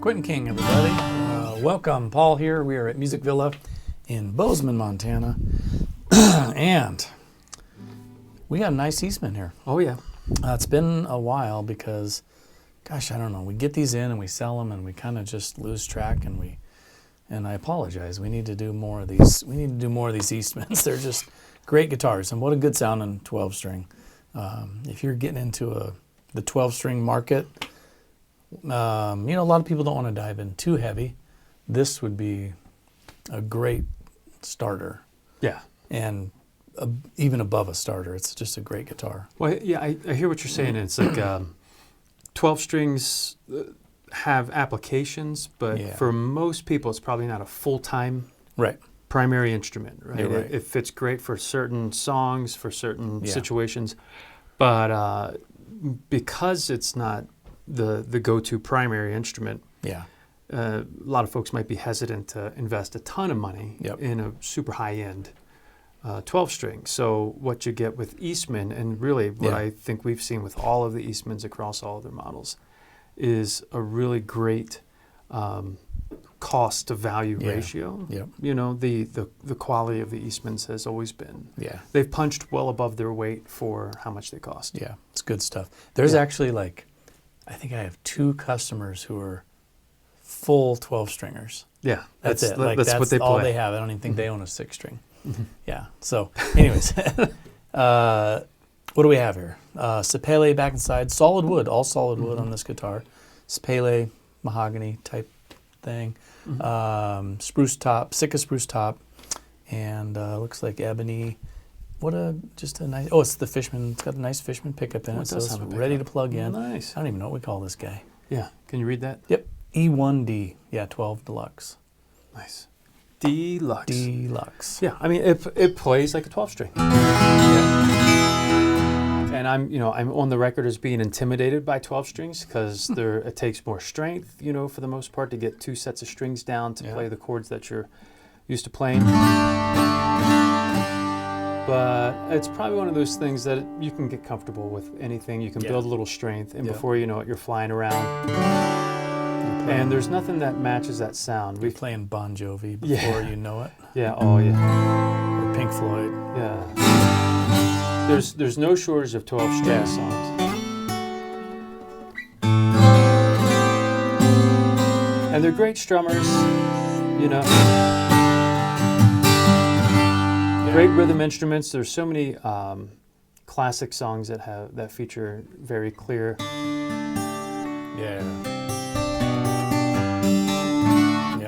Quentin King, everybody. Welcome. Paul here. We are at Music Villa in Bozeman, Montana. And we got a nice Eastman here. Oh, yeah. It's been a while because, gosh, I don't know. We get these in and we sell them and we kind of just lose track and I apologize. We need to do more of these. We need to do more of these Eastmans. They're just great guitars, and what a good sounding 12-string. If you're getting into the 12-string market, a lot of people don't want to dive in too heavy. This would be a great starter. Yeah. And even above a starter, it's just a great guitar. Well, yeah, I hear what you're saying. It's like 12 strings have applications, but for most people, it's probably not a full-time primary instrument. Right? You're right. It fits great for certain songs, for certain situations, but because it's not the go-to primary instrument, a lot of folks might be hesitant to invest a ton of money in a super high-end 12-string. So what you get with Eastman, and really what I think we've seen with all of the Eastmans across all of their models, is a really great cost to value ratio. You know, the quality of the Eastmans has always been. They've punched well above their weight for how much they cost. Yeah, it's good stuff. There's actually I think I have 2 customers who are full 12-stringers. Yeah, that's it. That's what they play. All they have. I don't even think they own a 6-string. Yeah. So, anyways, what do we have here? Sapele back and side, solid wood, all solid wood on this guitar. Sapele, mahogany type thing. Spruce top, Sitka spruce top, and looks like ebony. Just a nice. Oh, it's the Fishman. It's got a nice Fishman pickup in it, so it's ready to plug in. Nice. I don't even know what we call this guy. Yeah. Can you read that? Yep. E1D-12 Deluxe. Nice. Deluxe. Deluxe. Yeah, I mean it plays like a 12-string. And I'm on the record as being intimidated by 12 strings because it takes more strength, for the most part, to get 2 sets of strings down to play the chords that you're used to playing. But it's probably one of those things that you can get comfortable with anything. You can build a little strength, and before you know it, you're flying around. And there's nothing that matches that sound. We're playing Bon Jovi before you know it. Yeah, oh yeah. Or Pink Floyd. Yeah. There's no shortage of 12-string songs. And they're great strummers, Great rhythm instruments. There's so many classic songs that feature very clear.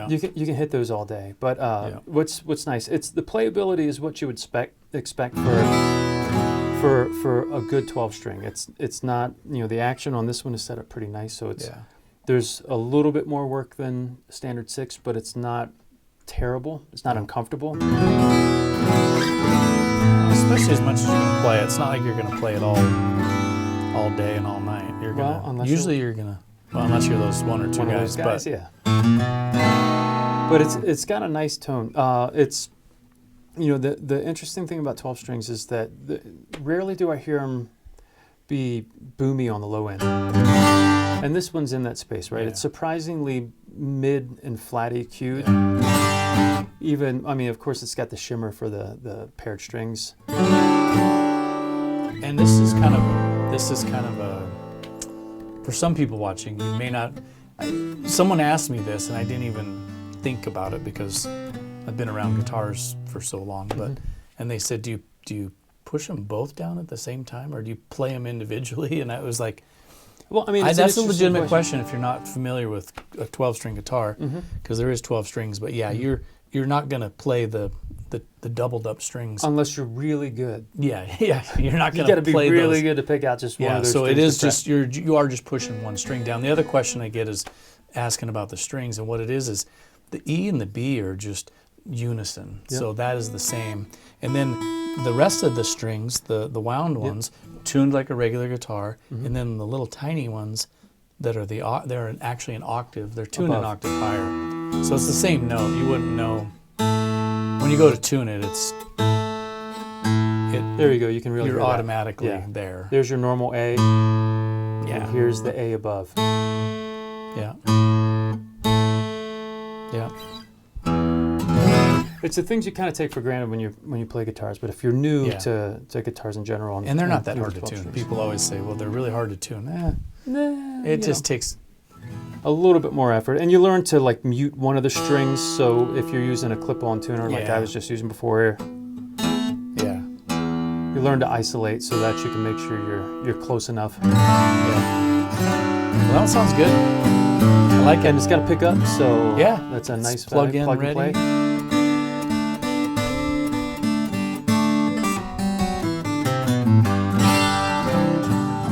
You can hit those all day, but what's nice? It's the playability is what you would expect for a good 12-string. It's not the action on this one is set up pretty nice, so there's a little bit more work than standard 6, but it's not terrible. It's not uncomfortable. Especially as much as you can play. It's not like you're going to play it all day and all night. You're gonna unless you're those one or two guys. But it's got a nice tone. It's the interesting thing about 12 strings is that rarely do I hear them be boomy on the low end, and this one's in that space, right? It's surprisingly mid and flat EQ'd. Even, of course, it's got the shimmer for the paired strings. And this is kind of a, for some people watching, you may not. Someone asked me this, and I didn't even think about it because I've been around guitars for so long. And they said, do you push them both down at the same time, or do you play them individually? And I was like, well, that's a legitimate question if you're not familiar with a 12-string guitar, because there is 12 strings. But you're not going to play the doubled up strings unless you're really good. You're not going to play those. You got to be really good to pick out just one of those. So it is just you are just pushing one string down. The other question I get is asking about the strings, and what it is the E and the B are just unison. So that is the same, and then the rest of the strings, the wound ones, tuned like a regular guitar, and then the little tiny ones that are they're actually an octave. They're tuned an octave higher. So it's the same note. You wouldn't know when you go to tune it. There you go. You can really. You're automatically there. There's your normal A. And here's the A above. Yeah. Yeah. It's the things you kind of take for granted when you play guitars. But if you're new to guitars in general, and they're not that hard to tune. People always say, "Well, they're really hard to tune." It just takes a little bit more effort, and you learn to like mute one of the strings. So if you're using a clip-on tuner like I was just using before here, you learn to isolate so that you can make sure you're close enough. Well, that sounds good. I like it. And it's got a pickup, so that's a nice plug in, plug ready. And play.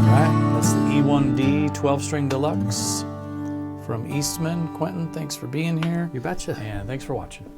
All right, that's the E1D-12 string Deluxe from Eastman. Quentin, thanks for being here. You betcha. And thanks for watching.